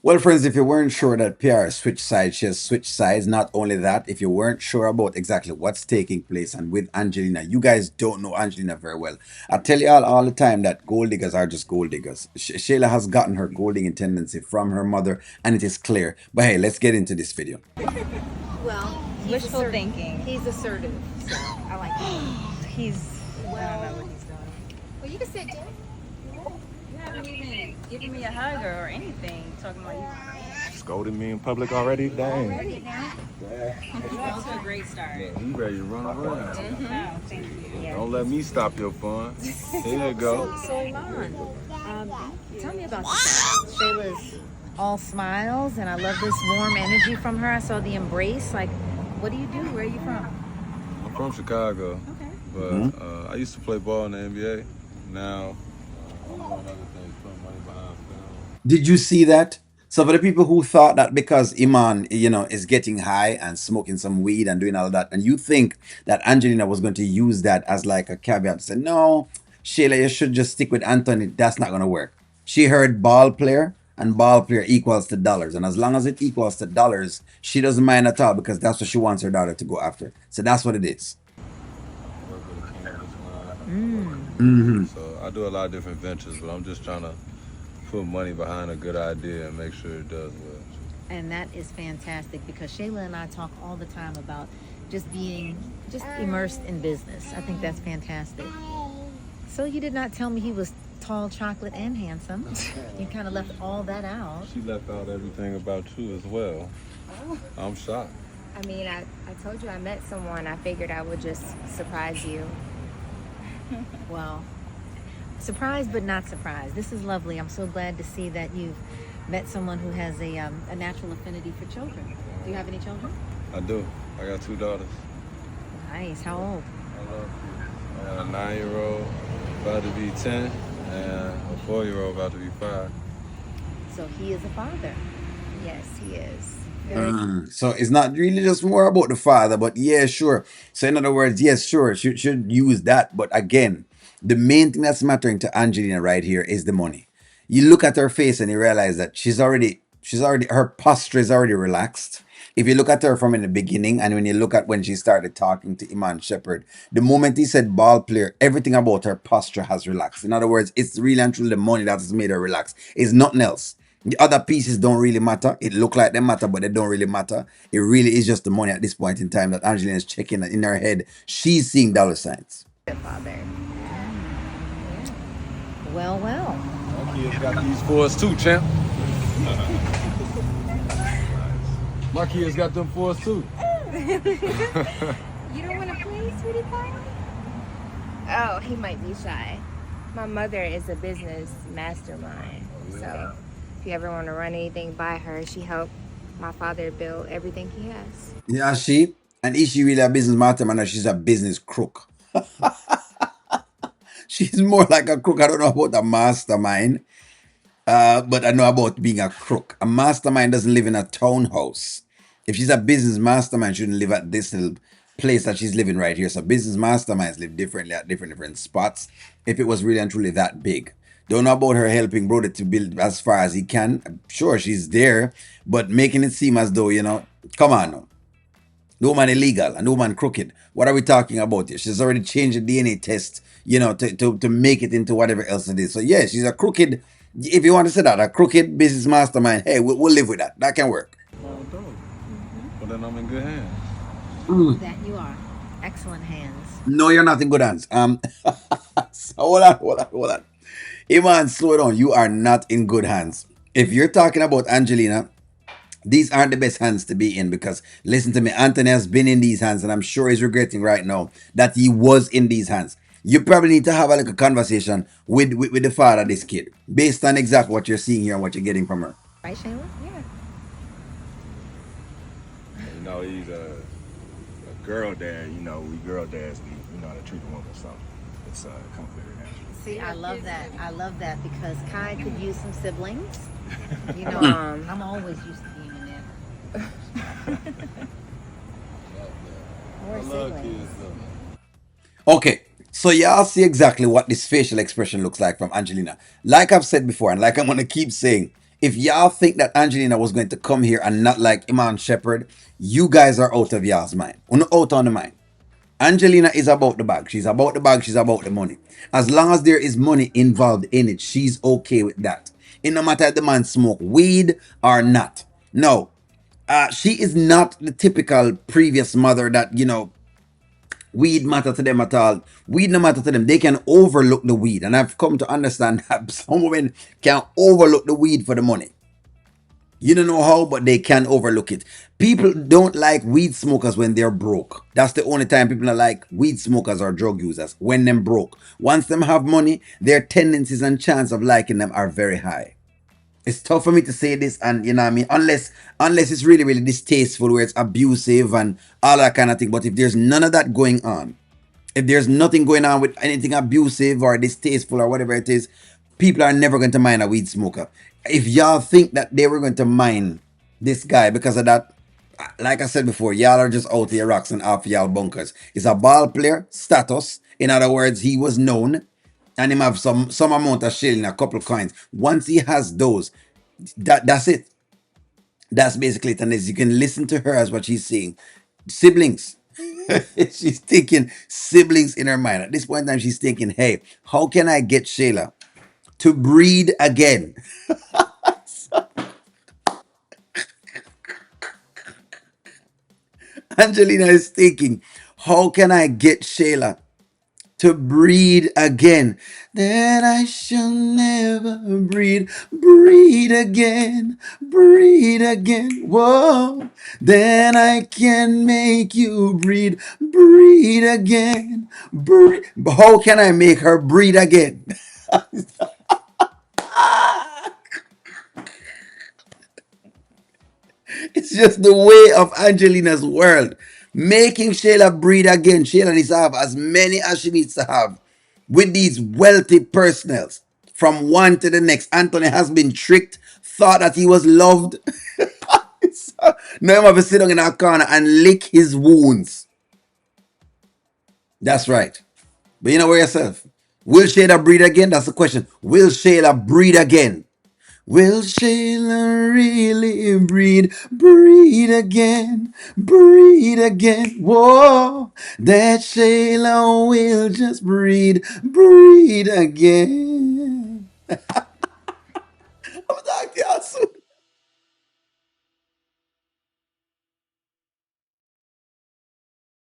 Well, friends, if you weren't sure that PR switched sides, she has switched sides. Not only that, if you weren't sure about exactly what's taking place and with Angelina, you guys don't know Angelina very well. I tell you all the time that gold diggers are just gold diggers. Shayla has gotten her gold digging tendency from her mother, and it is clear. But hey, let's get into this video. Well, Wishful thinking. He's assertive, so I like that. He's. I don't know what he's doing. Well, you can sit down. You haven't even given me a hug or anything. Talking about you. Scolded me in public already? Dang. Already now. You're off to a great start. Yeah, you ready to run around. Oh, thank you. Don't let me stop your fun. Here you go. So Iman, tell me about yourself. Shayla's all smiles, and I love this warm energy from her. I saw the embrace. Like, what do you do? Where are you from? I'm from Chicago, Okay. but I used to play ball in the NBA. Now, I'm doing other things, putting money behind film. Did you see that? So for the people who thought that because Iman, is getting high and smoking some weed and doing all that, and you think that Angelina was going to use that as like a caveat to say, no, Shayla, you should just stick with Anthony. That's not going to work. She heard ball player, and ball player equals to dollars. And as long as it equals to dollars, she doesn't mind at all because that's what she wants her daughter to go after. So that's what it is. I work with a cannabis Mm-hmm. line. So I do a lot of different ventures, but I'm just trying to put money behind a good idea and make sure it does well. And that is fantastic because Shayla and I talk all the time about just being immersed in business. I think that's fantastic. So you did not tell me he was tall, chocolate, and handsome. You kind of left all that out. She left out everything about you as well. I'm shocked. I mean, I told you I met someone. I figured I would just surprise you. Well, surprised but not surprised. This is lovely. I'm so glad to see that you've met someone who has a natural affinity for children. Do you have any children? I do. I got 2 daughters. Nice. How old? I love kids. I got a 9-year-old about to be 10 and a 4-year-old about to be 5. So he is a father. Yes, he is. So it's not really just more about the father, but yeah, sure. So in other words, yes, sure, she should use that. But again, the main thing that's mattering to Angelina right here is the money. You look at her face and you realize that she's already, her posture is already relaxed. If you look at her from in the beginning, and when you look at when she started talking to Iman Shepherd, the moment he said ball player, everything about her posture has relaxed. In other words, it's really and truly the money that has made her relax. It's nothing else. The other pieces don't really matter. It look like they matter, but they don't really matter. It really is just the money at this point in time that Angelina is checking in her head. She's seeing dollar signs. Good father. Well, well. My kids got these for us too, champ. My kids got them for us too. You don't want to play, sweetie pie? Oh, he might be shy. My mother is a business mastermind. So if you ever want to run anything by her, she helped my father build everything he has. Yeah, she. And is she really a business mastermind or she's a business crook? She's more like a crook. I don't know about a mastermind, but I know about being a crook. A mastermind doesn't live in a townhouse. If she's a business mastermind, she shouldn't live at this little place that she's living right here. So business masterminds live differently at different spots. If it was really and truly that big. Don't know about her helping brother to build as far as he can. I'm sure she's there, but making it seem as though, come on now. The woman illegal and the woman crooked. What are we talking about here? She's already changed the DNA test, to make it into whatever else it is. So yeah, she's a crooked, if you want to say that, a crooked business mastermind. Hey, we'll live with that. That can work. Oh, dope. Well, then I'm in good hands. That you are. Excellent hands. No, you're not in good hands. So hold on. Iman, slow down. You are not in good hands. If you're talking about Angelina, these aren't the best hands to be in because listen to me, Anthony has been in these hands and I'm sure he's regretting right now that he was in these hands. You probably need to have a little conversation with the father of this kid based on exactly what you're seeing here and what you're getting from her. Right, Shayla? Yeah. He's a girl dad. We girl dads, we know how to treat a woman, so it's come very natural. See, I love that. I love that because Kai could use some siblings. I'm always used to being in there. I love kids though. Okay, so y'all see exactly what this facial expression looks like from Angelina. Like I've said before, and like I'm gonna keep saying, If y'all think that Angelina was going to come here and not like Iman Shepherd, you guys are out of y'all's mind. Uno out on the mind. Angelina is about the bag. She's about the bag. She's about the money. As long as there is money involved in it, she's okay with that. It no matter if the man smoke weed or not. No, she is not the typical previous mother that weed matter to them at all. Weed no matter to them. They can overlook the weed, and I've come to understand that some women can overlook the weed for the money. You don't know how, but they can overlook it. People don't like weed smokers when they're broke. That's the only time people are like weed smokers or drug users, when them broke. Once them have money, their tendencies and chance of liking them are very high. It's tough for me to say this, and you know what I mean, unless it's really really distasteful, where it's abusive and all that kind of thing. But if there's none of that going on, if there's nothing going on with anything abusive or distasteful or whatever it is, people are never going to mind a weed smoker. If y'all think that they were going to mind this guy because of that, like I said before, y'all are just out here rocks and off y'all bunkers. He's a ball player, status. In other words, he was known, and him have some amount of shilling, a couple coins. Once he has those, that's it. That's basically it. And as you can listen to her as what she's saying, siblings. She's thinking siblings in her mind. At this point in time, she's thinking, hey, how can I get Shayla to breed again? Angelina is thinking, how can I get Shayla to breed again? Then I shall never breed again, breed again. Whoa, then I can make you breed again, breed. How can I make her breed again? It's just the way of Angelina's world. Making Shayla breed again. Shayla needs to have as many as she needs to have with these wealthy personals from one to the next. Anthony has been tricked, thought that he was loved. So, now I'm going to sit down in that corner and lick his wounds. That's right. But you know where yourself. Will Shayla breed again? That's the question. Will Shayla breed again? Will Shayla really breed again, breed again? Whoa, that Shayla will just breed again.